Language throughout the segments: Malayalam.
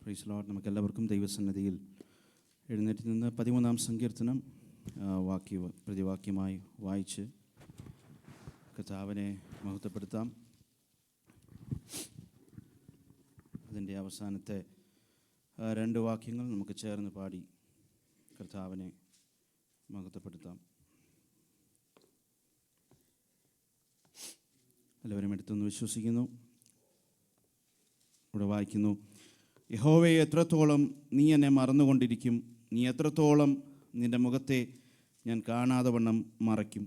Praise Lord. നമുക്കെല്ലാവർക്കും ദൈവസന്നിധിയിൽ എഴുന്നേറ്റ് നിന്ന് 13-ാം സങ്കീർത്തനം പ്രതിവാക്യമായി വായിച്ച് കർത്താവിനെ മഹത്വപ്പെടുത്താം. അതിൻ്റെ അവസാനത്തെ 2 വാക്യങ്ങൾ നമുക്ക് ചേർന്ന് പാടി കർത്താവിനെ മഹത്വപ്പെടുത്താം. എല്ലാവരും എടുത്തെന്ന് വിശ്വസിക്കുന്നു. ഇവിടെ വായിക്കുന്നു: യഹോവേ, എത്രത്തോളം നീ എന്നെ മറന്നുകൊണ്ടിരിക്കും? നീ എത്രത്തോളം നിൻ്റെ മുഖത്തെ ഞാൻ കാണാതെ വണ്ണം മറയ്ക്കും?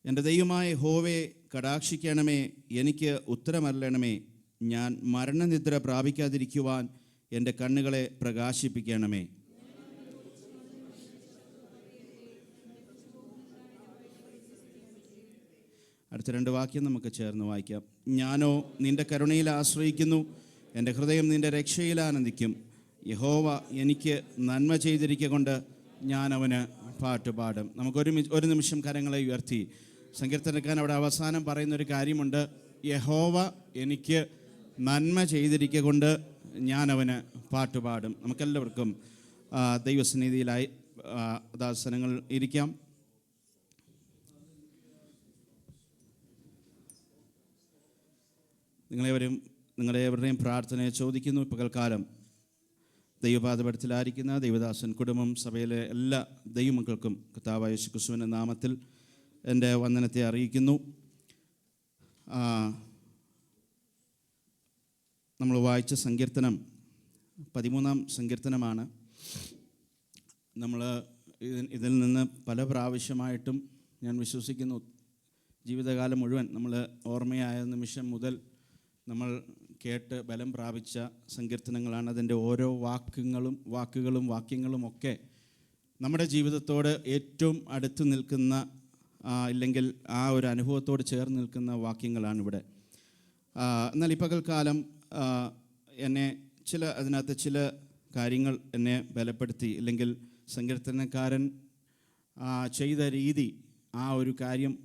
എൻ്റെ ദൈവമായ യഹോവേ, കടാക്ഷിക്കണമേ, എനിക്ക് ഉത്തരമരുളണമേ. ഞാൻ മരണനിദ്ര പ്രാപിക്കാതിരിക്കുവാൻ എൻ്റെ കണ്ണുകളെ പ്രകാശിപ്പിക്കണമേ. അടുത്ത 2 വാക്യം നമുക്ക് ചേർന്ന് വായിക്കാം. ഞാനോ നിൻ്റെ കരുണയിൽ ആശ്രയിക്കുന്നു, എൻ്റെ ഹൃദയം നിൻ്റെ രക്ഷയിൽ ആനന്ദിക്കും. യഹോവ എനിക്ക് നന്മ ചെയ്തിരിക്കൊണ്ട് ഞാൻ അവന് പാട്ടുപാടും. ഒരു നിമിഷം കരങ്ങളെ ഉയർത്തി സങ്കീർത്തനക്കാരൻ അവിടെ അവസാനം പറയുന്നൊരു കാര്യമുണ്ട്: യഹോവ എനിക്ക് നന്മ ചെയ്തിരിക്കൊണ്ട് ഞാൻ അവന് പാട്ടുപാടും. നമുക്കെല്ലാവർക്കും ദൈവസന്നിധിയിലായി ദാസനങ്ങൾ ഇരിക്കാം. നിങ്ങളെവരുടെയും പ്രാർത്ഥനയെ ചോദിക്കുന്നു. പകൽക്കാലം ദൈവപാദപീഠത്തിലായിരിക്കുന്ന ദൈവദാസൻ കുടുംബം, സഭയിലെ എല്ലാ ദൈവമക്കൾക്കും കർത്താവായ യേശു ക്രിസ്തുവിൻ്റെ നാമത്തിൽ എൻ്റെ വന്ദനത്തെ അറിയിക്കുന്നു. നമ്മൾ വായിച്ച സങ്കീർത്തനം 13-ാം സങ്കീർത്തനമാണ്. നമ്മൾ ഇതിൽ നിന്ന് പല പ്രാവശ്യമായിട്ടും ഞാൻ വിശ്വസിക്കുന്നു ജീവിതകാലം മുഴുവൻ നമ്മൾ ഓർമ്മയായ നിമിഷം മുതൽ നമ്മൾ കേട്ട് ബലം പ്രാപിച്ച സങ്കീർത്തനങ്ങളാണ്. അതിൻ്റെ ഓരോ വാക്യങ്ങളും ഒക്കെ നമ്മുടെ ജീവിതത്തോട് ഏറ്റവും അടുത്ത് നിൽക്കുന്ന, ഇല്ലെങ്കിൽ ആ ഒരു അനുഭവത്തോട് ചേർന്ന് നിൽക്കുന്ന വാക്യങ്ങളാണ് ഇവിടെ. എന്നാൽ ഈ പകൽക്കാലം അതിനകത്ത് ചില കാര്യങ്ങൾ എന്നെ ബലപ്പെടുത്തി, ഇല്ലെങ്കിൽ സങ്കീർത്തനക്കാരൻ ചെയ്ത രീതി, ആ ഒരു കാര്യം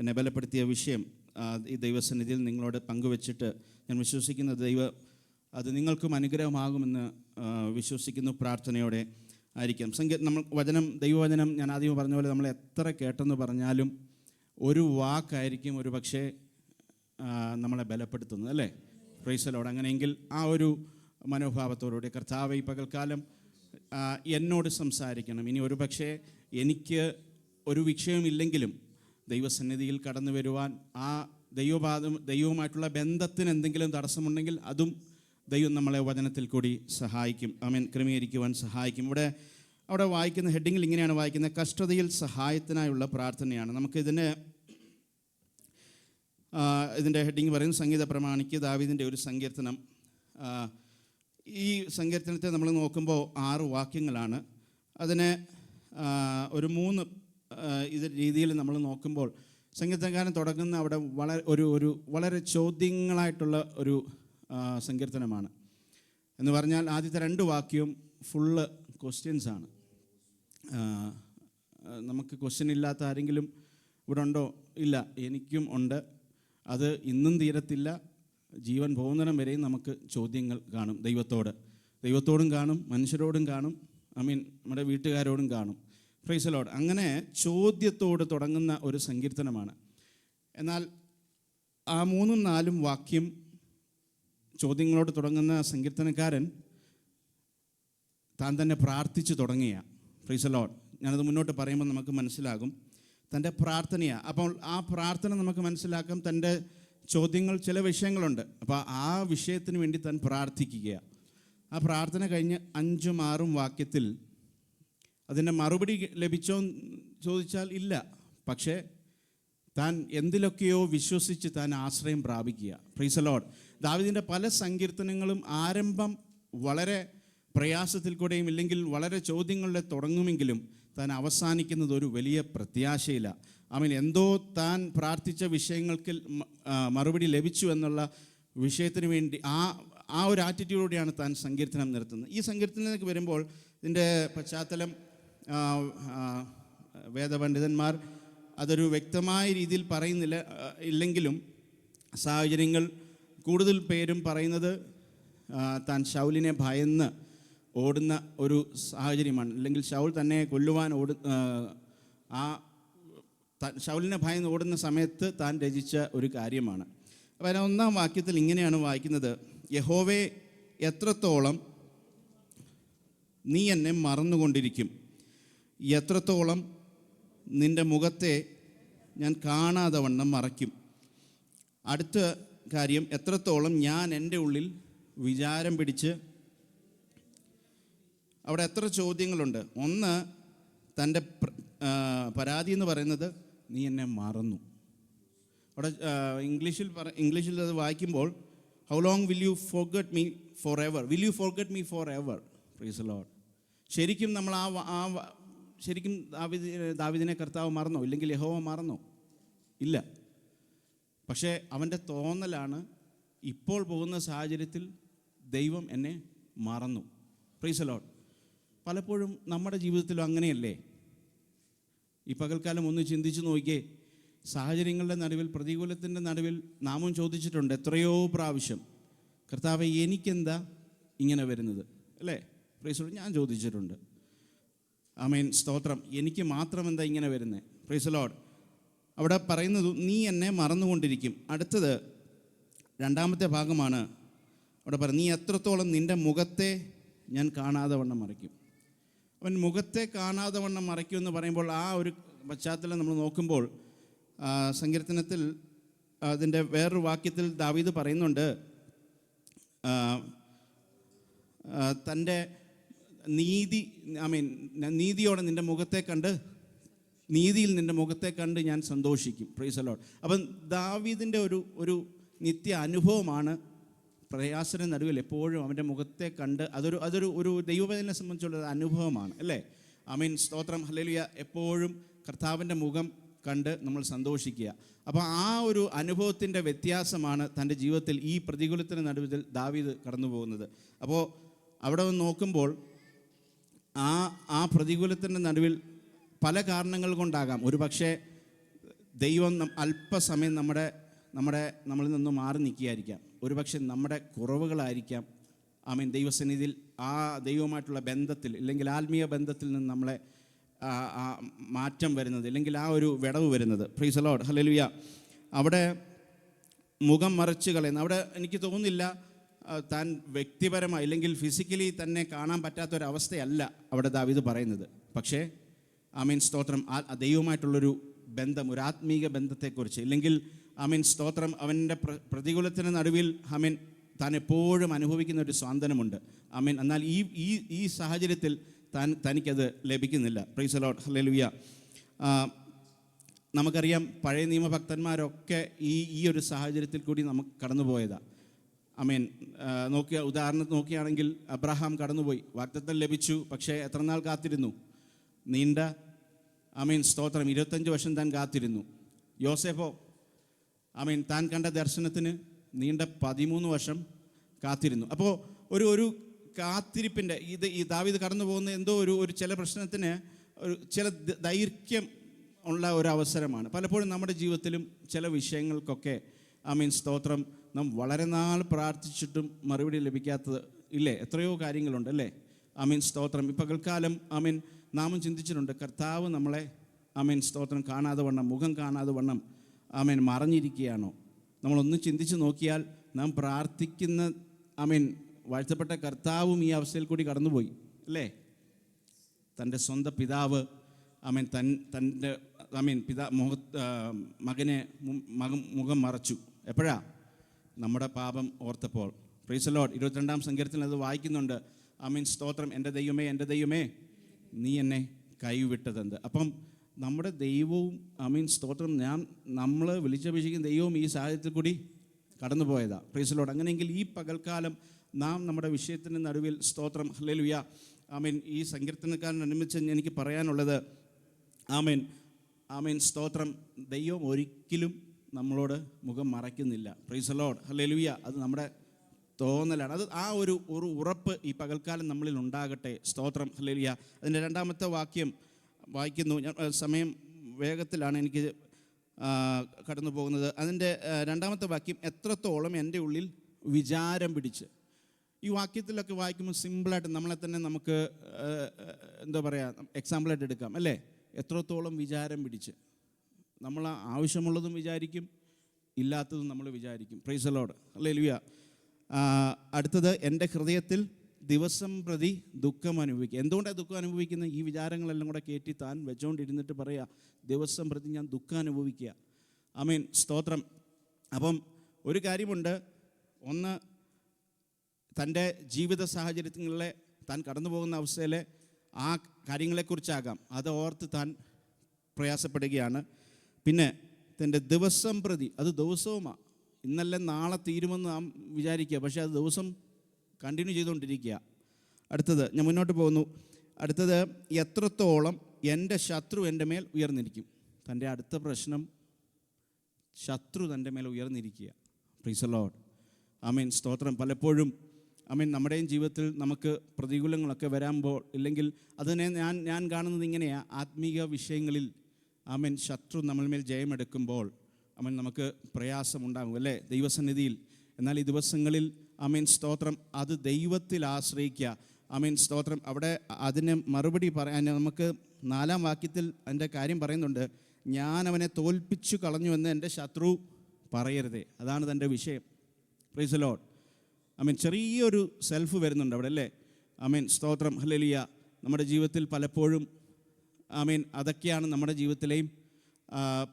എന്നെ ബലപ്പെടുത്തിയ വിഷയം ഈ ദൈവസന്നിധിയിൽ നിങ്ങളോട് പങ്കുവച്ചിട്ട് ഞാൻ വിശ്വസിക്കുന്ന അത് നിങ്ങൾക്കും അനുഗ്രഹമാകുമെന്ന് വിശ്വസിക്കുന്നു. പ്രാർത്ഥനയോടെ ആയിരിക്കാം. ദൈവവചനം ഞാൻ ആദ്യം പറഞ്ഞ പോലെ നമ്മൾ എത്ര കേട്ടെന്ന് പറഞ്ഞാലും ഒരു വാക്കായിരിക്കും ഒരു പക്ഷേ നമ്മളെ ബലപ്പെടുത്തുന്നത്, അല്ലേ? Price the Lord. അങ്ങനെയെങ്കിൽ ആ ഒരു മനോഭാവത്തോടുകൂടി കർത്താവേ, ഈ പകൽക്കാലം എന്നോട് സംസാരിക്കണം. ഇനി ഒരു പക്ഷേ എനിക്ക് ഒരു വിഷയമില്ലെങ്കിലും ദൈവസന്നിധിയിൽ കടന്നു വരുവാൻ, ആ ദൈവവുമായിട്ടുള്ള ബന്ധത്തിന് എന്തെങ്കിലും തടസ്സമുണ്ടെങ്കിൽ അതും ദൈവം നമ്മളെ വചനത്തിൽ കൂടി സഹായിക്കും. ആമേൻ. ക്രമീകരിക്കുവാൻ സഹായിക്കും. അവിടെ വായിക്കുന്ന ഹെഡിങ്ങിൽ ഇങ്ങനെയാണ് വായിക്കുന്നത്: കഷ്ടതയിൽ സഹായത്തിനായുള്ള പ്രാർത്ഥനയാണ്. ഇതിൻ്റെ ഹെഡിങ് പറയുന്നത് സംഗീത പ്രമാണിക്ക് ദാവീദിൻ്റെ ഒരു സങ്കീർത്തനം. ഈ സങ്കീർത്തനത്തെ നമ്മൾ നോക്കുമ്പോൾ 6 വാക്യങ്ങളാണ്. അതിനെ ഒരു 3 രീതിയിൽ നമ്മൾ നോക്കുമ്പോൾ സങ്കീർത്തനക്കാരൻ തുടങ്ങുന്ന അവിടെ വളരെ ചോദ്യങ്ങളായിട്ടുള്ള ഒരു സങ്കീർത്തനമാണ്. എന്ന് പറഞ്ഞാൽ ആദ്യത്തെ 2 വാക്യവും ഫുള്ള് ക്വസ്റ്റ്യൻസാണ്. നമുക്ക് ക്വസ്റ്റ്യൻ ഇല്ലാത്ത ആരെങ്കിലും ഇവിടെ ഉണ്ടോ? ഇല്ല, എനിക്കും ഉണ്ട്. അത് ഇന്നും തീരത്തില്ല. ജീവൻ പോകുന്നിടം വരെയും നമുക്ക് ചോദ്യങ്ങൾ കാണും. ദൈവത്തോടും കാണും, മനുഷ്യരോടും കാണും, നമ്മുടെ വീട്ടുകാരോടും കാണും. Price the Lord. അങ്ങനെ ചോദ്യത്തോട് തുടങ്ങുന്ന ഒരു സങ്കീർത്തനമാണ്. എന്നാൽ ആ 3-4 വാക്യം ചോദ്യങ്ങളോട് തുടങ്ങുന്ന സങ്കീർത്തനക്കാരൻ താൻ തന്നെ പ്രാർത്ഥിച്ചു തുടങ്ങിയ. Price the Lord. ഞാനത് മുന്നോട്ട് പറയുമ്പോൾ നമുക്ക് മനസ്സിലാകും തൻ്റെ പ്രാർത്ഥനയാണ്. അപ്പോൾ ആ പ്രാർത്ഥന നമുക്ക് മനസ്സിലാക്കാം. തൻ്റെ ചോദ്യങ്ങൾ, ചില വിഷയങ്ങളുണ്ട്. അപ്പോൾ ആ വിഷയത്തിന് വേണ്ടി താൻ പ്രാർത്ഥിക്കുകയാണ്. ആ പ്രാർത്ഥന കഴിഞ്ഞ് 5-6 വാക്യത്തിൽ അതിൻ്റെ മറുപടി ലഭിച്ചോ ചോദിച്ചാൽ ഇല്ല. പക്ഷേ താൻ എന്തിലൊക്കെയോ വിശ്വസിച്ച് താൻ ആശ്രയം പ്രാപിക്കുക. Praise the Lord. ദാവീദിൻ്റെ പല സങ്കീർത്തനങ്ങളും ആരംഭം വളരെ പ്രയാസത്തിൽ കൂടെയും ഇല്ലെങ്കിൽ വളരെ ചോദ്യങ്ങളുടെ തുടങ്ങുമെങ്കിലും താൻ അവസാനിക്കുന്നത് ഒരു വലിയ പ്രത്യാശയില്ല. എന്തോ താൻ പ്രാർത്ഥിച്ച വിഷയങ്ങൾക്ക് മറുപടി ലഭിച്ചു എന്നുള്ള വിഷയത്തിന് വേണ്ടി ആ ഒരു ആറ്റിറ്റ്യൂഡോടെയാണ് താൻ സങ്കീർത്തനം നിർത്തുന്നത്. ഈ സങ്കീർത്തനത്തിലേക്ക് വരുമ്പോൾ ഇതിൻ്റെ പശ്ചാത്തലം വേദപണ്ഡിതന്മാർ അതൊരു വ്യക്തമായ രീതിയിൽ പറയുന്നില്ല ഇല്ലെങ്കിലും സാഹചര്യങ്ങൾ കൂടുതൽ പേരും പറയുന്നത് താൻ ശൗലിനെ ഭയന്ന് ഓടുന്ന ഒരു സാഹചര്യമാണ്. അല്ലെങ്കിൽ ശൗൽ തന്നെ കൊല്ലുവാൻ ശൗലിനെ ഭയന്ന് ഓടുന്ന സമയത്ത് താൻ രചിച്ച ഒരു കാര്യമാണ്. അപ്പോൾ 1-ാം വാക്യത്തിൽ ഇങ്ങനെയാണ് വായിക്കുന്നത്: യഹോവേ, എത്രത്തോളം നീ എന്നെ മറന്നുകൊണ്ടിരിക്കും? എത്രത്തോളം നിൻ്റെ മുഖത്തെ ഞാൻ കാണാതെ വണ്ണം മറയ്ക്കും? അടുത്ത കാര്യം, എത്രത്തോളം ഞാൻ എൻ്റെ ഉള്ളിൽ വിചാരം പിടിച്ച്. അവിടെ എത്ര ചോദ്യങ്ങളുണ്ട്. ഒന്ന്, തൻ്റെ പരാതി എന്ന് പറയുന്നത് നീ എന്നെ മറന്നു. അവിടെ ഇംഗ്ലീഷിൽ അത് വായിക്കുമ്പോൾ how long will you forget me for ever, will you forget me for ever. Price the Lord. ശരിക്കും നമ്മൾ ശരിക്കും ദാവീദിനെ കർത്താവ് മറന്നോ? ഇല്ലെങ്കിൽ യഹോവ മറന്നോ? ഇല്ല. പക്ഷേ അവൻ്റെ തോന്നലാണ്, ഇപ്പോൾ പോകുന്ന സാഹചര്യത്തിൽ ദൈവം എന്നെ മറന്നു. Price the Lord. പലപ്പോഴും നമ്മുടെ ജീവിതത്തിലും അങ്ങനെയല്ലേ? ഈ പകൽക്കാലം ഒന്ന് ചിന്തിച്ച് നോക്കിയേ. സാഹചര്യങ്ങളുടെ നടുവിൽ, പ്രതികൂലത്തിൻ്റെ നടുവിൽ നാമും ചോദിച്ചിട്ടുണ്ട് എത്രയോ പ്രാവശ്യം, കർത്താവേ എനിക്കെന്താ ഇങ്ങനെ വരുന്നത്? അല്ലേ? Price the Lord. ഞാൻ ചോദിച്ചിട്ടുണ്ട്. ആമേൻ, സ്തോത്രം. എനിക്ക് മാത്രം എന്താ ഇങ്ങനെ വരുന്നത്? Price the Lord. അവിടെ പറയുന്നത് നീ എന്നെ മറന്നുകൊണ്ടിരിക്കും. അടുത്തത് 2-ാമത്തെ ഭാഗമാണ്. അവിടെ പറയും, നീ എത്രത്തോളം നിൻ്റെ മുഖത്തെ ഞാൻ കാണാതെ വണ്ണം മറയ്ക്കും. അവൻ മുഖത്തെ കാണാതെ വണ്ണം മറയ്ക്കും എന്ന് പറയുമ്പോൾ ആ ഒരു പശ്ചാത്തലം നമ്മൾ നോക്കുമ്പോൾ സങ്കീർത്തനത്തിൽ അതിൻ്റെ വേറൊരു വാക്യത്തിൽ ദാവീദ് പറയുന്നുണ്ട്, തൻ്റെ നീതിയോടെ നിൻ്റെ മുഖത്തെ കണ്ട്, നീതിയിൽ നിൻ്റെ മുഖത്തെ കണ്ട് ഞാൻ സന്തോഷിക്കും. Price the Lord. അപ്പം ദാവീദിൻ്റെ ഒരു നിത്യ അനുഭവമാണ് പ്രയാസന നടുവിൽ എപ്പോഴും അവൻ്റെ മുഖത്തെ കണ്ട്. അതൊരു ദൈവവേദനെ സംബന്ധിച്ചുള്ള അനുഭവമാണ്, അല്ലേ? ആമേൻ, സ്തോത്രം, ഹല്ലേലൂയ. എപ്പോഴും കർത്താവിൻ്റെ മുഖം കണ്ട് നമ്മൾ സന്തോഷിക്കുക. അപ്പോൾ ആ ഒരു അനുഭവത്തിൻ്റെ വ്യത്യാസമാണ് തൻ്റെ ജീവിതത്തിൽ ഈ പ്രതികൂലത്തിൻ്റെ നടുവിൽ ദാവീദ് കടന്നു പോകുന്നത്. അപ്പോൾ അവിടെ നോക്കുമ്പോൾ ആ പ്രതികൂലത്തിൻ്റെ നടുവിൽ പല കാരണങ്ങൾ കൊണ്ടാകാം. ഒരു പക്ഷേ ദൈവം അല്പസമയം നമ്മളിൽ നിന്ന് മാറി നിൽക്കുകയായിരിക്കാം. ഒരു പക്ഷേ നമ്മുടെ കുറവുകളായിരിക്കാം. ആമേൻ, ദൈവസന്നിധിയിൽ ആ ദൈവമായിട്ടുള്ള ബന്ധത്തിൽ, ഇല്ലെങ്കിൽ ആത്മീയ ബന്ധത്തിൽ നിന്ന് നമ്മളെ മാറ്റം വരുന്നത്, ഇല്ലെങ്കിൽ ആ ഒരു വിടവ് വരുന്നത്. Price the Lord, hallelujah. അവിടെ മുഖം മറച്ച് കളയുന്ന, അവിടെ എനിക്ക് തോന്നുന്നില്ല താൻ വ്യക്തിപരമായി ഇല്ലെങ്കിൽ ഫിസിക്കലി തന്നെ കാണാൻ പറ്റാത്തൊരവസ്ഥയല്ല അവിടെ ദാവീദ് പറയുന്നത്. പക്ഷേ ആമേൻ, സ്തോത്രം, ദൈവമായിട്ടുള്ളൊരു ബന്ധം, ഒരു ആത്മീക ബന്ധത്തെക്കുറിച്ച്, ഇല്ലെങ്കിൽ ആമേൻ, സ്തോത്രം, അവൻ്റെ പ്രതികൂലത്തിന് നടുവിൽ ആമേൻ താൻ എപ്പോഴും അനുഭവിക്കുന്ന ഒരു സ്വാന്തനമുണ്ട്. ആമേൻ. എന്നാൽ ഈ സാഹചര്യത്തിൽ തനിക്കത് ലഭിക്കുന്നില്ല. Price the Lord, hallelujah. നമുക്കറിയാം, പഴയ നിയമഭക്തന്മാരൊക്കെ ഈ ഒരു സാഹചര്യത്തിൽ കൂടി നമുക്ക് കടന്നുപോയതാണ്. ആമേൻ. ഉദാഹരണത്തിന് നോക്കുകയാണെങ്കിൽ അബ്രഹാം കടന്നുപോയി, വാഗ്ദത്തം ലഭിച്ചു. പക്ഷേ എത്ര നാൾ കാത്തിരുന്നു? നീണ്ട, ആമേൻ, സ്തോത്രം, 25 വർഷം താൻ കാത്തിരുന്നു. യോസേഫോ, ആമേൻ, താൻ കണ്ട ദർശനത്തിന് നീണ്ട 13 വർഷം കാത്തിരുന്നു. അപ്പോൾ ഒരു കാത്തിരിപ്പിൻ്റെ ഈ ദാവീദ് കടന്നു പോകുന്ന എന്തോ ഒരു ചില പ്രശ്നത്തിന് ചില ദൈർഘ്യം ഉള്ള ഒരു അവസരമാണ്. പലപ്പോഴും നമ്മുടെ ജീവിതത്തിലും ചില വിഷയങ്ങൾക്കൊക്കെ ആമേൻ, സ്തോത്രം, നാം വളരെ നാൾ പ്രാർത്ഥിച്ചിട്ടും മറുപടി ലഭിക്കാത്തത് ഇല്ലേ? എത്രയോ കാര്യങ്ങളുണ്ട്, അല്ലേ? ആമേൻ, സ്തോത്രം. ഈ പകൽക്കാലം ആമേൻ നാമും ചിന്തിച്ചിട്ടുണ്ട്, കർത്താവ് നമ്മളെ ആമേൻ, സ്തോത്രം, കാണാതെ വണ്ണം, മുഖം കാണാതെ വണ്ണം ആമേൻ മറഞ്ഞിരിക്കുകയാണോ? നമ്മളൊന്ന് ചിന്തിച്ച് നോക്കിയാൽ നാം പ്രാർത്ഥിക്കുന്ന ആമേൻ വാഴ്ത്തപ്പെട്ട കർത്താവും ഈ അവസ്ഥയിൽ കൂടി കടന്നുപോയി, അല്ലേ? തൻ്റെ സ്വന്തം പിതാവ് ആമേൻ തൻ്റെ ആമേൻ മകനെ മുഖം മറച്ചു. എപ്പോഴാ? നമ്മുടെ പാപം ഓർത്തപ്പോൾ. Praise the Lord. 22-ാം സങ്കീർത്തനത്തിൽ അത് വായിക്കുന്നുണ്ട്. ആമേൻ, സ്തോത്രം, എൻ്റെ ദൈവമേ, എൻ്റെ ദൈവമേ, നീ എന്നെ കൈവിട്ടതെന്ത്? അപ്പം നമ്മുടെ ദൈവവും ആമേൻ, സ്തോത്രം, നമ്മൾ വിളിച്ചപേക്ഷിക്കുന്ന ദൈവവും ഈ സാഹചര്യത്തിൽ കൂടി കടന്നു പോയതാണ്. Price the Lord. അങ്ങനെയെങ്കിൽ ഈ പകൽക്കാലം നാം നമ്മുടെ വിഷയത്തിന് നടുവിൽ, സ്തോത്രം, ഹല്ലേലൂയ, ആമേൻ, ഈ സങ്കീർത്തനക്കാരനനുസരിച്ച് എനിക്ക് പറയാനുള്ളത്, ആമേൻ, ആമേൻ, സ്തോത്രം, ദൈവം ഒരിക്കലും നമ്മളോട് മുഖം മറയ്ക്കുന്നില്ല. പ്രൈസ് ദി ലോർഡ്, ഹല്ലേലൂയ. അത് നമ്മുടെ തോന്നലാണ്. അത് ആ ഒരു ഉറപ്പ് ഈ പകൽക്കാലം നമ്മളിൽ ഉണ്ടാകട്ടെ. സ്തോത്രം, ഹല്ലേലൂയ. അതിൻ്റെ 2-ാമത്തെ വാക്യം വായിക്കുന്നു. സമയം വേഗത്തിലാണ് എനിക്ക് കടന്നു പോകുന്നത്. അതിൻ്റെ രണ്ടാമത്തെ വാക്യം, എത്രത്തോളം എൻ്റെ ഉള്ളിൽ വിചാരം പിടിച്ച്. ഈ വാക്യത്തിലൊക്കെ വായിക്കുമ്പോൾ സിമ്പിളായിട്ട് നമ്മളെ തന്നെ നമുക്ക് എന്താ പറയുക, എക്സാമ്പിളായിട്ട് എടുക്കാം അല്ലേ? എത്രത്തോളം വിചാരം പിടിച്ച്. നമ്മൾ ആവശ്യമുള്ളതും വിചാരിക്കും, ഇല്ലാത്തതും നമ്മൾ വിചാരിക്കും. Price the Lord, hallelujah. അടുത്തത്, എൻ്റെ ഹൃദയത്തിൽ ദിവസം പ്രതി ദുഃഖം അനുഭവിക്കുക. എന്തുകൊണ്ടാണ് ദുഃഖം അനുഭവിക്കുന്നത്? ഈ വിചാരങ്ങളെല്ലാം കൂടെ കയറ്റി താൻ വെച്ചുകൊണ്ടിരുന്നിട്ട് പറയുക, ദിവസം പ്രതി ഞാൻ ദുഃഖം അനുഭവിക്കുക. ആമേൻ, സ്തോത്രം. അപ്പം ഒരു കാര്യമുണ്ട്, ഒന്ന് തൻ്റെ ജീവിത സാഹചര്യങ്ങളിലെ താൻ കടന്നു പോകുന്ന അവസ്ഥയിലെ ആ കാര്യങ്ങളെക്കുറിച്ചാകാം, അത് ഓർത്ത് താൻ പ്രയാസപ്പെടുകയാണ്. പിന്നെ തൻ്റെ ദിവസം പ്രതി, അത് ദിവസവുമാണ്, ഇന്നല്ല നാളെ തീരുമെന്ന് നാം വിചാരിക്കുക, പക്ഷേ അത് ദിവസം കണ്ടിന്യൂ ചെയ്തുകൊണ്ടിരിക്കുക. അടുത്തത്, ഞാൻ മുന്നോട്ട് പോകുന്നു. അടുത്തത്, എത്രത്തോളം എൻ്റെ ശത്രു എൻ്റെ മേൽ ഉയർന്നിരിക്കും. തൻ്റെ അടുത്ത പ്രശ്നം, ശത്രു തൻ്റെ മേൽ ഉയർന്നിരിക്കുക. പ്രൈസ് ദി ലോർഡ്, ആമേൻ, സ്തോത്രം. പലപ്പോഴും ആമേൻ നമ്മുടെയും ജീവിതത്തിൽ നമുക്ക് പ്രതികൂലങ്ങളൊക്കെ വരുമ്പോൾ, ഇല്ലെങ്കിൽ അതിനെ ഞാൻ കാണുന്നത് ഇങ്ങനെയാണ്, ആത്മീയ വിഷയങ്ങളിൽ ആമേൻ ശത്രു നമ്മൾമേൽ ജയമെടുക്കുമ്പോൾ ആമേൻ നമുക്ക് പ്രയാസമുണ്ടാകും അല്ലേ, ദൈവസന്നിധിയിൽ. എന്നാൽ ഈ ദിവസങ്ങളിൽ ആമേൻ സ്തോത്രം, അത് ദൈവത്തിൽ ആശ്രയിക്കുക. ആമേൻ സ്തോത്രം. അവിടെ അതിന് മറുപടി പറയാൻ നമുക്ക് 4-ാം വാക്യത്തിൽ അതിൻ്റെ കാര്യം പറയുന്നുണ്ട്, ഞാൻ അവനെ തോൽപ്പിച്ചു കളഞ്ഞുവെന്ന് എൻ്റെ ശത്രു പറയരുതേ. അതാണ് തൻ്റെ വിഷയം. പ്രൈസ് ദി ലോർഡ്, ആമേൻ. ചെറിയൊരു സെൽഫ് വരുന്നുണ്ട് അവിടെ അല്ലേ, ആമേൻ, സ്തോത്രം, ഹല്ലേലൂയ. നമ്മുടെ ജീവിതത്തിൽ പലപ്പോഴും ആമേൻ അതൊക്കെയാണ് നമ്മുടെ ജീവിതത്തിലെയും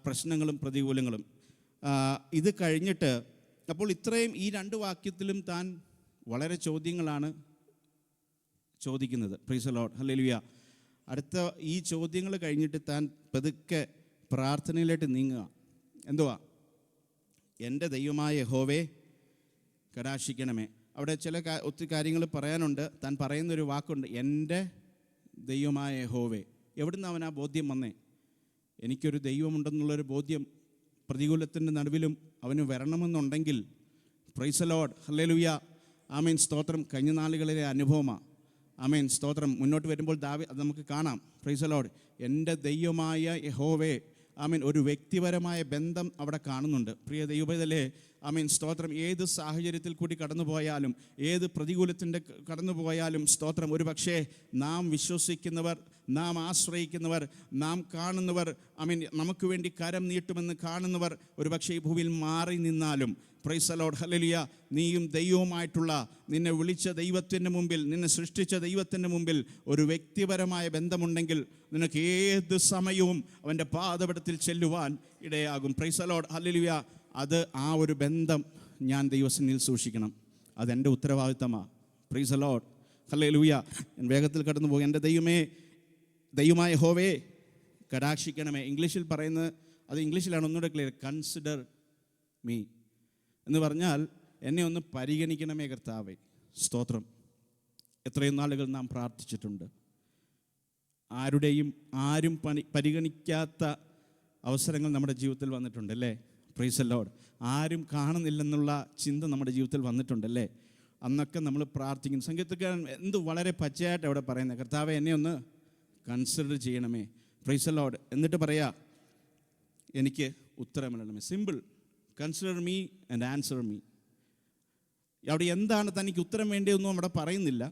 പ്രശ്നങ്ങളും പ്രതികൂലങ്ങളും. ഇത് കഴിഞ്ഞിട്ട് അപ്പോൾ ഇത്രയും ഈ 2 വാക്യത്തിലും താൻ വളരെ ചോദ്യങ്ങളാണ് ചോദിക്കുന്നത്. Price the Lord, hallelujah. അടുത്ത ഈ ചോദ്യങ്ങൾ കഴിഞ്ഞിട്ട് താൻ പതുക്കെ പ്രാർത്ഥനയിലേക്ക് നീങ്ങുക. എന്തുവാ? എൻ്റെ ദൈവമായ യഹോവേ കടാക്ഷിക്കണമേ. അവിടെ ഒത്തിരി കാര്യങ്ങൾ പറയാനുണ്ട്. താൻ പറയുന്നൊരു വാക്കുണ്ട്, എൻ്റെ ദൈവമായ യഹോവേ. എവിടുന്ന് അവൻ ആ ബോധ്യം വന്നേ? എനിക്കൊരു ദൈവമുണ്ടെന്നുള്ളൊരു ബോധ്യം പ്രതികൂലത്തിൻ്റെ നടുവിലും അവന് വരണമെന്നുണ്ടെങ്കിൽ, പ്രൈസ് ദി ലോർഡ്, ഹല്ലേലൂയ, ആമേൻ, സ്തോത്രം. കഴിഞ്ഞ നാളുകളിലെ അനുഭവമാണ്. ആമേൻ, സ്തോത്രം. മുന്നോട്ട് വരുമ്പോൾ അത് നമുക്ക് കാണാം. പ്രൈസ് ദി ലോർഡ്, എൻ്റെ ദൈവമായ യഹോവേ. ആമേൻ, ഒരു വ്യക്തിപരമായ ബന്ധം അവിടെ കാണുന്നുണ്ട്. പ്രിയ ദൈവത്തിലെ ആമേൻ, സ്തോത്രം. ഏത് സാഹചര്യത്തിൽ കൂടി കടന്നു പോയാലും, ഏത് പ്രതികൂലത്തിൻ്റെ കടന്നു പോയാലും, സ്തോത്രം, ഒരു പക്ഷേ നാം വിശ്വസിക്കുന്നവർ, നാം ആശ്രയിക്കുന്നവർ, നാം കാണുന്നവർ, ആമേൻ, നമുക്ക് വേണ്ടി കരം നീട്ടുമെന്ന് കാണുന്നവർ ഒരു പക്ഷേ ഈ ഭൂമിയിൽ മാറി നിന്നാലും, പ്രൈസ് ദി ലോർഡ്, ഹല്ലേലൂയ, നീയും ദൈവവുമായിട്ടുള്ള, നിന്നെ വിളിച്ച ദൈവത്തിൻ്റെ മുമ്പിൽ, നിന്നെ സൃഷ്ടിച്ച ദൈവത്തിൻ്റെ മുമ്പിൽ ഒരു വ്യക്തിപരമായ ബന്ധമുണ്ടെങ്കിൽ നിനക്ക് ഏത് സമയവും അവൻ്റെ പാദപീഠത്തിൽ ചെല്ലുവാൻ ഇടയാകും. പ്രൈസ് ദി ലോർഡ്, ഹല്ലേലൂയ. അത് ആ ഒരു ബന്ധം ഞാൻ ദൈവസന്നിധിയിൽ സൂക്ഷിക്കണം. അതെൻ്റെ ഉത്തരവാദിത്തമാണ്. പ്രൈസ് ദി ലോർഡ്, ഹല്ലേലൂയ. ഞാൻ വേഗത്തിൽ കടന്നു പോകും. എൻ്റെ ദൈവമായ യഹോവേ കടാക്ഷിക്കണമേ. ഇംഗ്ലീഷിൽ പറയുന്നത്, അത് ഇംഗ്ലീഷിലാണ് ഒന്നുകൂടെ ക്ലിയർ, കൺസിഡർ മീ എന്ന് പറഞ്ഞാൽ എന്നെ ഒന്ന് പരിഗണിക്കണമേ കർത്താവേ. സ്തോത്രം. എത്രയും നാളുകൾ നാം പ്രാർത്ഥിച്ചിട്ടുണ്ട്. ആരും പരിഗണിക്കാത്ത അവസരങ്ങൾ നമ്മുടെ ജീവിതത്തിൽ വന്നിട്ടുണ്ടല്ലേ. Price the Lord. ആരും കാണുന്നില്ലെന്നുള്ള ചിന്ത നമ്മുടെ ജീവിതത്തിൽ വന്നിട്ടുണ്ടല്ലേ. അന്നൊക്കെ നമ്മൾ പ്രാർത്ഥിക്കുന്നു. സംഗീതക്കാരൻ എന്ത് വളരെ പച്ചയായിട്ട് അവിടെ പറയുന്നത്, കർത്താവെ എന്നെ ഒന്ന് കൺസിഡർ ചെയ്യണമേ. Praise the Lord. എന്നിട്ട് പറയാ, എനിക്ക് ഉത്തരമിടണമേ. Simple, consider me and answer me. അവിടെ എന്താണ് തനിക്ക് ഉത്തരം വേണ്ടിയൊന്നും അവിടെ പറയുന്നില്ല.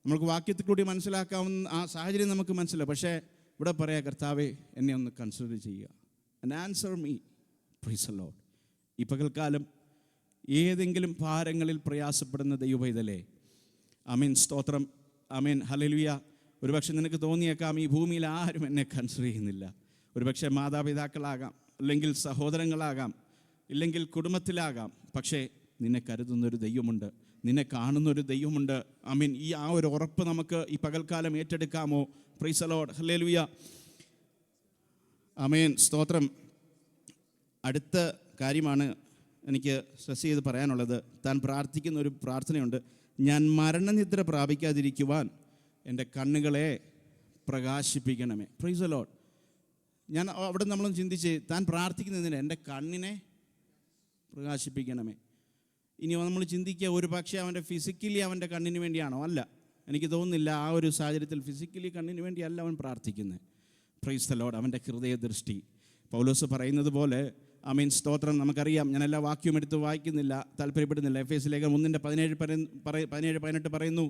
നമുക്ക് വാക്യത്തിൽ കൂടി മനസ്സിലാക്കാവുന്ന ആ സാഹചര്യം നമുക്ക് മനസ്സിലാവും. പക്ഷേ ഇവിടെ പറയാം, കർത്താവെ എന്നെ ഒന്ന് കൺസിഡർ ചെയ്യുക, and answer me. Price the Lord. ഈ പകൽക്കാലം ഏതെങ്കിലും ഭാരങ്ങളിൽ പ്രയാസപ്പെടുന്ന ദൈവപൈതലേ, ആമേൻ, സ്തോത്രം, ആമേൻ, ഹല്ലേലൂയ. ഒരുപക്ഷെ നിനക്ക് തോന്നിയേക്കാം, ഈ ഭൂമിയിൽ ആരും എന്നെ കൺസിഡർ ചെയ്യുന്നില്ല. ഒരുപക്ഷെ മാതാപിതാക്കളാകാം, അല്ലെങ്കിൽ സഹോദരങ്ങളാകാം, ഇല്ലെങ്കിൽ കുടുംബത്തിലാകാം. പക്ഷേ നിന്നെ കരുതുന്നൊരു ദൈവമുണ്ട്, നിന്നെ കാണുന്നൊരു ദൈവമുണ്ട്. ആമേൻ. ആ ഒരു ഉറപ്പ് നമുക്ക് ഈ പകൽക്കാലം ഏറ്റെടുക്കാമോ? പ്രൈസ് ദി ലോർഡ്, ഹല്ലേലൂയ, ആമേൻ, സ്തോത്രം. അടുത്ത കാര്യമാണ് എനിക്ക് സ്ട്രെസ് ചെയ്ത് പറയാനുള്ളത്. താൻ പ്രാർത്ഥിക്കുന്ന ഒരു പ്രാർത്ഥനയുണ്ട്, ഞാൻ മരണനിദ്ര പ്രാപിക്കാതിരിക്കുവാൻ എൻ്റെ കണ്ണുകളെ പ്രകാശിപ്പിക്കണമേ. Price the Lord. ഞാൻ അവിടെ നമ്മളൊന്ന് ചിന്തിച്ച്, താൻ പ്രാർത്ഥിക്കുന്നതിന് എൻ്റെ കണ്ണിനെ പ്രകാശിപ്പിക്കണമേ. ഇനി നമ്മൾ ചിന്തിക്കുക, ഒരു പക്ഷേ അവൻ്റെ ഫിസിക്കലി അവൻ്റെ കണ്ണിന് വേണ്ടിയാണോ? അല്ല, എനിക്ക് തോന്നുന്നില്ല. ആ ഒരു സാഹചര്യത്തിൽ ഫിസിക്കലി കണ്ണിന് വേണ്ടിയല്ല അവൻ പ്രാർത്ഥിക്കുന്നത്. Price the Lord. അവൻ്റെ ഹൃദയദൃഷ്ടി. പൗലോസ് പറയുന്നത് പോലെ ആമേൻ, സ്തോത്രം. നമുക്കറിയാം, ഞാൻ എല്ലാ വാക്യവും എടുത്ത് വായിക്കുന്നില്ല, താല്പര്യപ്പെടുന്നില്ല. എഫേസ്യ ലേഖനം 1:17-18 പറയുന്നു,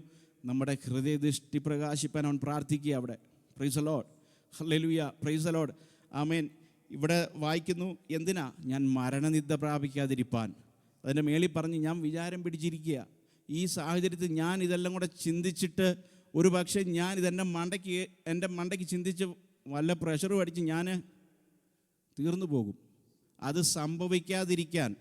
നമ്മുടെ ഹൃദയദൃഷ്ടി പ്രകാശിപ്പാൻ അവൻ പ്രാർത്ഥിക്കുക അവിടെ. പ്രൈസ് ദി ലോർഡ്, ഹല്ലേലൂയ, പ്രൈസ് ദി ലോർഡ്. ആമേൻ. ഇവിടെ വായിക്കുന്നു, എന്തിനാ? ഞാൻ മരണനിദ്ര പ്രാപിക്കാതിരിപ്പാൻ. അതിൻ്റെ മേളിൽ പറഞ്ഞ് ഞാൻ വിചാരം പിടിച്ചിരിക്കുക. ഈ സാഹചര്യത്തിൽ ഞാൻ ഇതെല്ലാം കൂടെ ചിന്തിച്ചിട്ട് ഒരു പക്ഷേ ഞാൻ ഇതെൻ്റെ മണ്ടയ്ക്ക് ചിന്തിച്ച് വല്ല പ്രഷറും അടിച്ച് ഞാൻ തീർന്നു പോകും. അത് സംഭവിക്കാതിരിക്കാൻ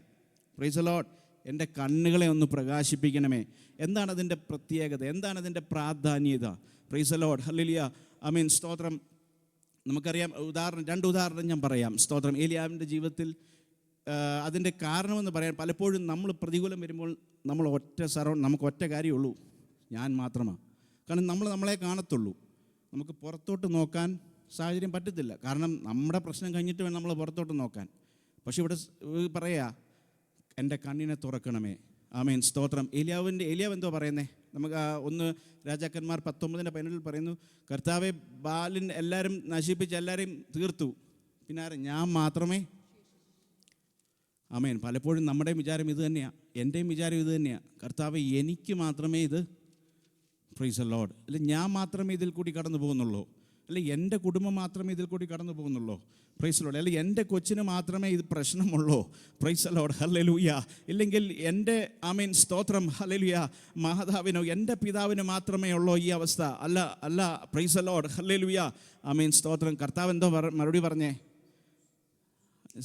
പ്രൈസ് ദി ലോർഡ് എൻ്റെ കണ്ണുകളെ ഒന്ന് പ്രകാശിപ്പിക്കണമേ. എന്താണ് അതിൻ്റെ പ്രത്യേകത? എന്താണ് അതിൻ്റെ പ്രാധാന്യത? പ്രൈസ് ദി ലോർഡ്, ഹല്ലേലൂയ, ആമേൻ, സ്തോത്രം. നമുക്കറിയാം, രണ്ട് ഉദാഹരണം ഞാൻ പറയാം. സ്തോത്രം. ഏലിയാവിൻ്റെ ജീവിതത്തിൽ അതിൻ്റെ കാരണമെന്ന് പറയാൻ, പലപ്പോഴും നമ്മൾ പ്രതികൂലം വരുമ്പോൾ നമ്മൾ നമുക്ക് ഒറ്റ കാര്യമുള്ളൂ, ഞാൻ മാത്രമാണ്. കാരണം നമ്മളെ കാണത്തുള്ളൂ. നമുക്ക് പുറത്തോട്ട് നോക്കാൻ സാഹചര്യം പറ്റത്തില്ല. കാരണം നമ്മുടെ പ്രശ്നം കഴിഞ്ഞിട്ട് വേണം നമ്മൾ പുറത്തോട്ട് നോക്കാൻ. പക്ഷെ ഇവിടെ പറയാ, എൻ്റെ കണ്ണിനെ തുറക്കണമേ. ആമേൻ, സ്തോത്രം. ഏലിയാവ് എന്തോ പറയുന്നേ? നമുക്ക് 1 രാജാക്കന്മാർ 19:15 പറയുന്നു, കർത്താവെ, ബാലിൻ എല്ലാവരും നശിപ്പിച്ച് എല്ലാവരെയും തീർത്തു, പിന്നെ ഞാൻ മാത്രമേ. ആമേൻ. പലപ്പോഴും നമ്മുടെയും വിചാരം ഇത് തന്നെയാണ്, എൻ്റെയും വിചാരം ഇത് തന്നെയാണ്. കർത്താവെ, എനിക്ക് മാത്രമേ ഇത്, പ്രൈസ് ദി ലോർഡ്, അല്ല ഞാൻ മാത്രമേ ഇതിൽ കൂടി കടന്നു പോകുന്നുള്ളൂ, അല്ലെ എൻ്റെ കുടുംബം മാത്രമേ ഇതിൽ കൂടി കടന്നു പോകുന്നുള്ളൂ, പ്രൈസ് ദി ലോർഡ്, അല്ലെ എൻ്റെ കൊച്ചിന് മാത്രമേ ഇത് പ്രശ്നമുള്ളൂ, പ്രൈസ് ദി ലോർഡ്, ഹല്ലേലൂയ, ഇല്ലെങ്കിൽ എൻ്റെ, ആമേൻ, സ്തോത്രം, ഹല്ലേലൂയ, മാതാവിനോ എൻ്റെ പിതാവിന് മാത്രമേ ഉള്ളൂ ഈ അവസ്ഥ, അല്ല, പ്രൈസ് ദി ലോർഡ്, ഹല്ലേലൂയ, ആമേൻ, സ്തോത്രം. കർത്താവ് എന്തോ മറുപടി പറഞ്ഞേ?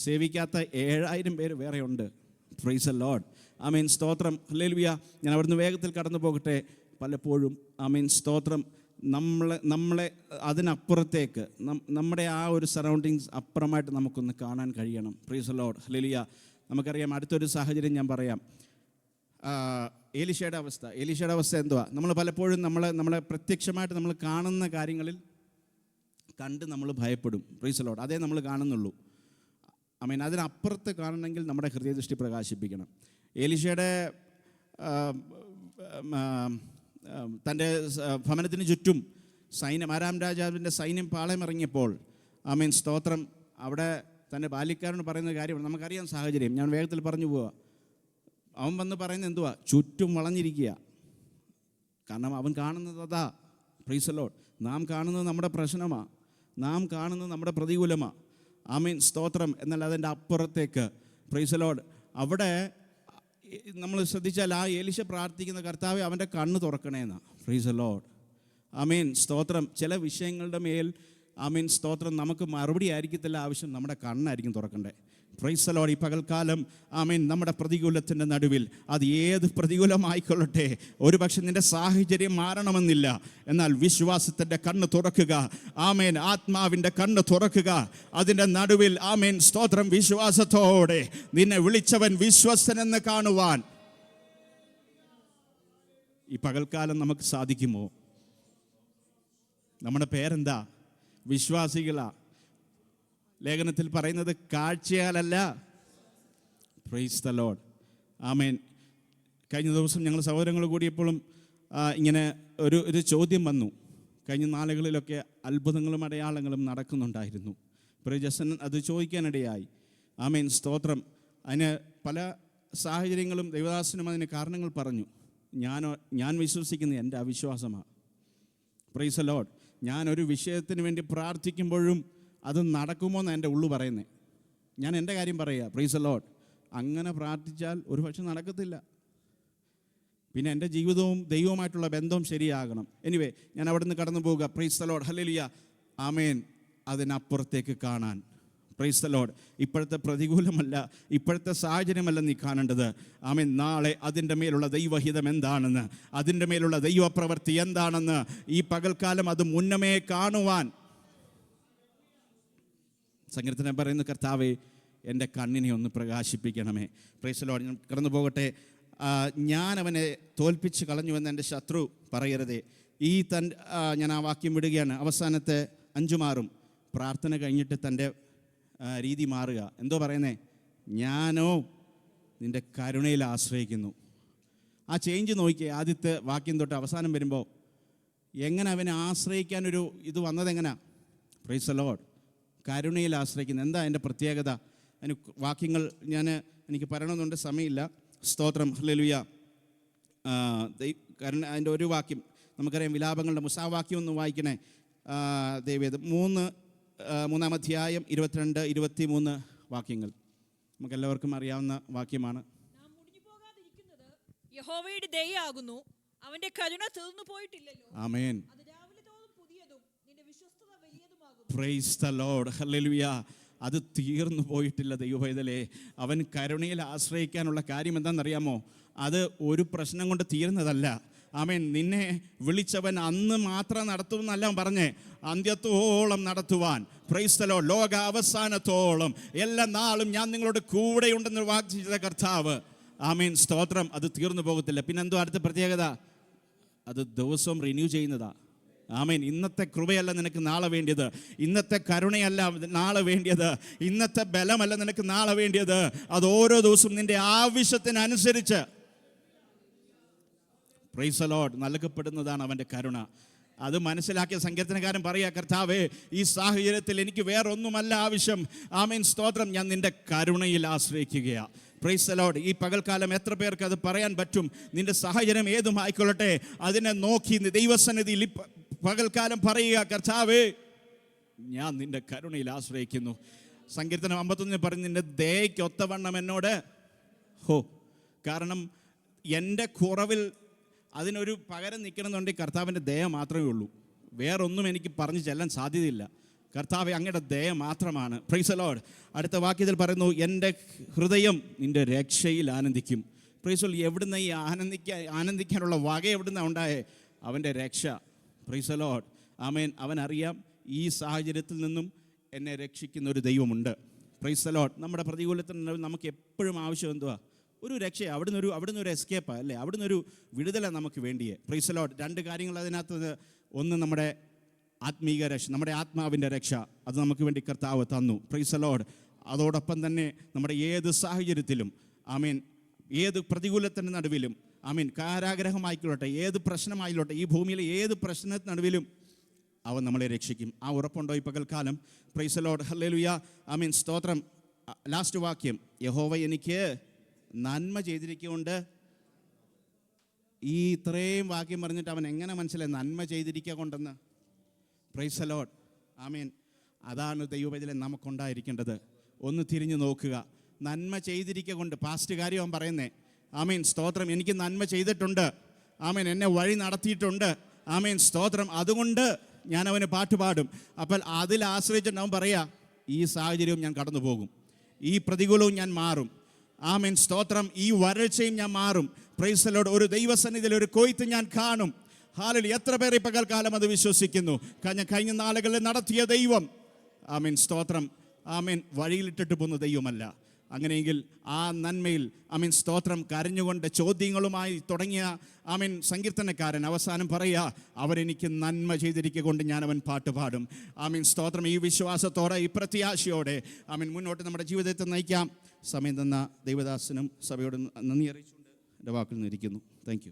സേവിക്കാത്ത 7000 പേര് വേറെ ഉണ്ട്, പ്രൈസ് ദി ലോർഡ്, ആമേൻ, സ്തോത്രം, ഹല്ലേലൂയ. ഞാൻ അവിടുന്ന് വേഗത്തിൽ കടന്നു പോകട്ടെ. പലപ്പോഴും, ആമേൻ, സ്തോത്രം, നമ്മളെ അതിനപ്പുറത്തേക്ക്, നമ്മുടെ ആ ഒരു സറൗണ്ടിങ്സ് അപ്പുറമായിട്ട് നമുക്കൊന്ന് കാണാൻ കഴിയണം, പ്രൈസ് ദി ലോർഡ്, ഹല്ലേലൂയ. നമുക്കറിയാം, അടുത്തൊരു സാഹചര്യം ഞാൻ പറയാം. ഏലീശയുടെ അവസ്ഥ എന്തുവാ? നമ്മൾ പലപ്പോഴും നമ്മളെ പ്രത്യക്ഷമായിട്ട് നമ്മൾ കാണുന്ന കാര്യങ്ങളിൽ കണ്ട് നമ്മൾ ഭയപ്പെടും, പ്രൈസ് ദി ലോർഡ്, അതേ നമ്മൾ കാണുന്നുള്ളൂ. ആമേൻ. അതിനപ്പുറത്ത് കാണണമെങ്കിൽ നമ്മുടെ ഹൃദയദൃഷ്ടി പ്രകാശിപ്പിക്കണം. ഏലീശയുടെ തൻ്റെ ഭവനത്തിന് ചുറ്റും ആരാം രാജാവിൻ്റെ സൈന്യം പാളയമിറങ്ങിയപ്പോൾ, ആമേൻ, സ്തോത്രം, അവിടെ തൻ്റെ ബാല്യക്കാരന് പറയുന്ന കാര്യമാണ്. നമുക്കറിയാം സാഹചര്യം, ഞാൻ വേഗത്തിൽ പറഞ്ഞു പോവുക. അവൻ വന്ന് പറയുന്നത് എന്തുവാ? ചുറ്റും വളഞ്ഞിരിക്കുക. കാരണം അവൻ കാണുന്നത് അതാ, പ്രൈസ് ദി ലോർഡ്. നാം കാണുന്നത് നമ്മുടെ പ്രശ്നമാണ്, നാം കാണുന്നത് നമ്മുടെ പ്രതികൂലമാണ്, ആമേൻ, സ്തോത്രം. എന്നാൽ അതിൻ്റെ അപ്പുറത്തേക്ക്, പ്രൈസ് ദി ലോർഡ്, അവിടെ നമ്മൾ ശ്രദ്ധിച്ചാൽ ആ ഏലീശ പ്രാർത്ഥിക്കുന്ന, കർത്താവെ, അവൻ്റെ കണ്ണ് തുറക്കണേന്നാ, പ്രൈസ് ദി ലോർഡ്, ആമേൻ, സ്തോത്രം. ചില വിഷയങ്ങളുടെ മേൽ, ആമേൻ, സ്തോത്രം, നമുക്ക് മറുപടി ആയിരിക്കത്തില്ല ആവശ്യം, നമ്മുടെ കണ്ണായിരിക്കും തുറക്കണ്ടേ, പ്രൈസ് ദി ലോർഡ്. ഈ പകൽക്കാലം, ആമേൻ, നമ്മുടെ പ്രതികൂലത്തിൻ്റെ നടുവിൽ, അത് ഏത് പ്രതികൂലമായിക്കൊള്ളട്ടെ, ഒരു പക്ഷെ നിൻ്റെ സാഹചര്യം മാറണമെന്നില്ല, എന്നാൽ വിശ്വാസത്തിൻ്റെ കണ്ണ് തുറക്കുക, ആമേൻ, ആത്മാവിൻ്റെ കണ്ണ് തുറക്കുക. അതിൻ്റെ നടുവിൽ, ആമേൻ, സ്തോത്രം, വിശ്വാസത്തോടെ നിന്നെ വിളിച്ചവൻ വിശ്വസ്തനെന്ന് കാണുവാൻ ഈ പകൽക്കാലം നമുക്ക് സാധിക്കുമോ? നമ്മുടെ പേരെന്താ? വിശ്വാസികളാ. ലേഖനത്തിൽ പറയുന്നത് കാഴ്ചയാലല്ല, പ്രൈസ് ദി ലോർഡ്, ആമേൻ. കഴിഞ്ഞ ദിവസം ഞങ്ങൾ സഹോദരങ്ങൾ കൂടിയപ്പോഴും ഇങ്ങനെ ഒരു ചോദ്യം വന്നു. കഴിഞ്ഞ നാളുകളിലൊക്കെ അത്ഭുതങ്ങളും അടയാളങ്ങളും നടക്കുന്നുണ്ടായിരുന്നു. പ്രജസൻ അത് ചോദിക്കാനിടയായി, ആമേൻ, സ്തോത്രം. അതിന് പല സാഹചര്യങ്ങളും ദൈവദാസനും അതിന് കാരണങ്ങൾ പറഞ്ഞു. ഞാൻ വിശ്വസിക്കുന്നത് എൻ്റെ അവിശ്വാസമാണ്, പ്രൈസ് ദി ലോർഡ്. ഞാനൊരു വിഷയത്തിന് വേണ്ടി പ്രാർത്ഥിക്കുമ്പോഴും അത് നടക്കുമോ എന്ന് എൻ്റെ ഉള്ളു പറയുന്നത്. ഞാൻ എൻ്റെ കാര്യം പറയുക, പ്രൈസ് ദി ലോർഡ്. അങ്ങനെ പ്രാർത്ഥിച്ചാൽ ഒരു പക്ഷെ നടക്കത്തില്ല. പിന്നെ എൻ്റെ ജീവിതവും ദൈവവുമായിട്ടുള്ള ബന്ധവും ശരിയാകണം. എനിവേ, ഞാൻ അവിടെ നിന്ന് കടന്നു പോവുക, പ്രൈസ് ദി ലോർഡ്, ഹല്ലേലൂയ, ആമേൻ. അതിനപ്പുറത്തേക്ക് കാണാൻ, പ്രൈസ് ദി ലോർഡ്. ഇപ്പോഴത്തെ പ്രതികൂലമല്ല, ഇപ്പോഴത്തെ സാഹചര്യമല്ല നീ കാണേണ്ടത്, ആമേൻ. നാളെ അതിൻ്റെ മേലുള്ള ദൈവഹിതം എന്താണെന്ന്, അതിൻ്റെ മേലുള്ള ദൈവപ്രവൃത്തി എന്താണെന്ന് ഈ പകൽക്കാലം അത് മുന്നമേ കാണുവാൻ സങ്കീർത്തനം പറയുന്നു, കർത്താവേ, എൻ്റെ കണ്ണിനെ ഒന്ന് പ്രകാശിപ്പിക്കണമേ, പ്രൈസ് ദി ലോർഡ്. ഞാൻ കടന്നു പോകട്ടെ. ഞാൻ അവനെ തോൽപ്പിച്ച് കളഞ്ഞുവെന്ന് എൻ്റെ ശത്രു പറയരുതേ. ഞാൻ ആ വാക്യം വിടുകയാണ്. അവസാനത്തെ 5 മാറും. പ്രാർത്ഥന കഴിഞ്ഞിട്ട് തൻ്റെ രീതി മാറുക. എന്തോ പറയുന്നേ? ഞാനോ നിൻ്റെ കരുണയിൽ ആശ്രയിക്കുന്നു. ആ ചേഞ്ച് നോക്കിയേ. ആദ്യത്തെ വാക്യം തൊട്ട് അവസാനം വരുമ്പോൾ എങ്ങനെ അവനെ ആശ്രയിക്കാനൊരു ഇത് വന്നതെങ്ങനെയാ? Price the Lord. കരുണയിൽ ആശ്രയിക്കുന്നത്. എന്താ അതിൻ്റെ പ്രത്യേകത? അതിന് വാക്യങ്ങൾ എനിക്ക് പറയണമെന്നുണ്ട്, സമയമില്ല. സ്തോത്രം, ഹല്ലേലൂയ. അതിൻ്റെ ഒരു വാക്യം നമുക്കറിയാം, വിലാപങ്ങളുടെ മുസാവാക്യം ഒന്ന് വായിക്കണേ. ദൈവവേദം 3-ാം അധ്യായം 22-23 വാക്യങ്ങൾ നമുക്കെല്ലാവർക്കും അറിയാവുന്ന വാക്യമാണ്. യഹോവയുടെ ദയയാകുന്നു, അവന്റെ കരുണ തീർന്നു പോയിട്ടില്ലല്ലോ. ആമേൻ. അത് രാവിലെ തോറും പുതിയതും നിന്റെ വിശ്വസ്തത വലിയതുമാകുന്നു. പ്രൈസ് ദി ലോർഡ്, ഹല്ലേലൂയ. അത് തീർന്നു പോയിട്ടില്ല ദൈവവേദലേ. അവൻ കരുണയിൽ ആശ്രയിക്കാനുള്ള കാര്യം എന്താണെന്നറിയാമോ? അത് ഒരു പ്രശ്നം കൊണ്ട് തീരുന്നതല്ല. ആമേൻ. നിന്നെ വിളിച്ചവൻ അന്ന് മാത്രം നടത്തുമെന്നല്ല പറഞ്ഞേ, അന്ത്യത്തോളം നടത്തുവാൻ. Price the Lord. ലോക അവസാനത്തോളം എല്ലാ നാളും ഞാൻ നിങ്ങളോട് കൂടെയുണ്ടെന്ന് വാഗ്ദാനം കർത്താവ്. ആമേൻ, സ്തോത്രം. അത് തീർന്നു പോകത്തില്ല. പിന്നെന്തോ അടുത്ത പ്രത്യേകത? അത് ദിവസവും റിന്യൂ ചെയ്യുന്നതാ. ആമേൻ. ഇന്നത്തെ കൃപയല്ല നിനക്ക് നാളെ വേണ്ടിയത്, ഇന്നത്തെ കരുണയല്ല നാളെ വേണ്ടിയത്, ഇന്നത്തെ ബലമല്ല നിനക്ക് നാളെ വേണ്ടിയത്. അത് ഓരോ ദിവസവും നിന്റെ ആവശ്യത്തിനനുസരിച്ച് പ്രൈസ് ദി ലോർഡ് നൽകപ്പെടുന്നതാണ് അവൻ്റെ കരുണ. അത് മനസ്സിലാക്കിയ സങ്കീർത്തനക്കാരൻ പറയാ, കർത്താവേ, ഈ സാഹചര്യത്തിൽ എനിക്ക് വേറൊന്നുമല്ല ആവശ്യം. ആമേൻ, സ്തോത്രം. ഞാൻ നിന്റെ കരുണയിൽ ആശ്രയിക്കുകയാണ്. Price the Lord. ഈ പകൽക്കാലം എത്ര പേർക്ക് അത് പറയാൻ പറ്റും? നിന്റെ സാഹചര്യം ഏതുമായിക്കൊള്ളട്ടെ, അതിനെ നോക്കി ദൈവസന്നിധിയിൽ പകൽക്കാലം പറയുക, കർത്താവേ, ഞാൻ നിന്റെ കരുണയിൽ ആശ്രയിക്കുന്നു. സങ്കീർത്തനം 51 പറഞ്ഞ്, നിന്റെ ദയയ്ക്ക് ഒത്തവണ്ണം എന്നോട് കാരണം എൻ്റെ കുറവിൽ അതിനൊരു പകരം നിൽക്കണമെന്നുണ്ടെങ്കിൽ കർത്താവിൻ്റെ ദയ മാത്രമേ ഉള്ളൂ. വേറൊന്നും എനിക്ക് പറഞ്ഞു ചെല്ലാൻ സാധ്യതയില്ല. കർത്താവെ, അങ്ങയുടെ ദയ മാത്രമാണ്. Price the Lord. അടുത്ത വാക്യത്തിൽ പറയുന്നു, എൻ്റെ ഹൃദയം നിൻ്റെ രക്ഷയിൽ ആനന്ദിക്കും. Price the Lord. എവിടുന്ന് ഈ ആനന്ദിക്കാനുള്ള വക എവിടുന്നാണ് ഉണ്ടായേ? അവൻ്റെ രക്ഷ. Praise the Lord. ആമേൻ. അവനറിയാം ഈ സാഹചര്യത്തിൽ നിന്നും എന്നെ രക്ഷിക്കുന്ന ഒരു ദൈവമുണ്ട്. Praise the Lord. നമ്മുടെ പ്രതികൂലത്തിന് നമുക്ക് എപ്പോഴും ആവശ്യം എന്തുവാ? ഒരു രക്ഷ. അവിടുന്ന് ഒരു എസ്കേപ്പാണ് അല്ലേ? അവിടുന്ന് ഒരു വിടുതല നമുക്ക് വേണ്ടിയേ. Price the Lord. രണ്ട് കാര്യങ്ങൾ അതിനകത്ത്. ഒന്ന് നമ്മുടെ ആത്മീക രക്ഷ, നമ്മുടെ ആത്മാവിൻ്റെ രക്ഷ. അത് നമുക്ക് വേണ്ടി കർത്താവ് തന്നു. Price the Lord. അതോടൊപ്പം തന്നെ നമ്മുടെ ഏത് സാഹചര്യത്തിലും, ആമേൻ, ഏത് പ്രതികൂലത്തിൻ്റെ നടുവിലും, ആമേൻ, കാരാഗ്രഹമായിക്കൊള്ളട്ടെ, ഏത് പ്രശ്നമായിക്കൊള്ളട്ടെ, ഈ ഭൂമിയിലെ ഏത് പ്രശ്നത്തിന് നടുവിലും അവൻ നമ്മളെ രക്ഷിക്കും. ആ ഉറപ്പുണ്ടോ ഈ പകൽക്കാലം? പ്രൈസ് ദി ലോർഡ്, ഹല്ലേലൂയ. ആമേൻ, സ്തോത്രം. ലാസ്റ്റ് വാക്യം, യഹോവ എനിക്ക് നന്മ ചെയ്തിരിക്കുകൊണ്ട്. ഈ ഇത്രയും വാക്യം പറഞ്ഞിട്ട് അവൻ എങ്ങനെ മനസ്സിലായി നന്മ ചെയ്തിരിക്കുക കൊണ്ടെന്ന്? Praise the Lord. ആമേൻ. അതാണ് ദൈവവേദന നമുക്കുണ്ടായിരിക്കേണ്ടത്. ഒന്ന് തിരിഞ്ഞു നോക്കുക. നന്മ ചെയ്തിരിക്കുക കൊണ്ട് പാസ്റ്റ് കാര്യം അവൻ പറയുന്നേ. ആമേൻ, സ്തോത്രം. എനിക്ക് നന്മ ചെയ്തിട്ടുണ്ട്. ആമേൻ, എന്നെ വഴി നടത്തിയിട്ടുണ്ട്. ആമേൻ, സ്തോത്രം. അതുകൊണ്ട് ഞാൻ അവന് പാട്ടുപാടും. അപ്പോൾ അതിൽ ആശ്രയിച്ചിട്ട് അവൻ പറയാ, ഈ സാഹചര്യവും ഞാൻ കടന്നു പോകും, ഈ പ്രതികൂലവും ഞാൻ മാറും. ആമേൻ, സ്തോത്രം. ഈ വരൾച്ചയും ഞാൻ മാറും. Price the Lord. ഒരു ദൈവസന്നിധിയിൽ ഒരു കൊയ്ത്ത് ഞാൻ കാണും. ഹല്ലേലൂയ. എത്ര പേർ ഈ പകൽക്കാലം അത് വിശ്വസിക്കുന്നു? കഴിഞ്ഞ നാളുകളിൽ നടത്തിയ ദൈവം, ആമേൻ, സ്തോത്രം, ആമേൻ, വഴിയിലിട്ടിട്ട് പോകുന്ന ദൈവമല്ല. അങ്ങനെയെങ്കിൽ ആ നന്മയിൽ, ആമേൻ, സ്തോത്രം, കരഞ്ഞുകൊണ്ട് ചോദ്യങ്ങളുമായി തുടങ്ങിയ, ആമേൻ, സങ്കീർത്തനക്കാരൻ അവസാനം പറയുക, അവരെനിക്ക് നന്മ ചെയ്തിരിക്കുക കൊണ്ട് ഞാൻ അവൻ പാട്ടുപാടും. ആമേൻ, സ്തോത്രം. ഈ വിശ്വാസത്തോടെ, ഈ പ്രത്യാശയോടെ, ആമേൻ, മുന്നോട്ട് നമ്മുടെ ജീവിതത്തെ നയിക്കാം. സമയം തന്ന ദൈവദാസനും സഭയോട് നന്ദി അറിയിച്ചുകൊണ്ട് എൻ്റെ വാക്കിൽ നിന്നിരിക്കുന്നു. Thank you.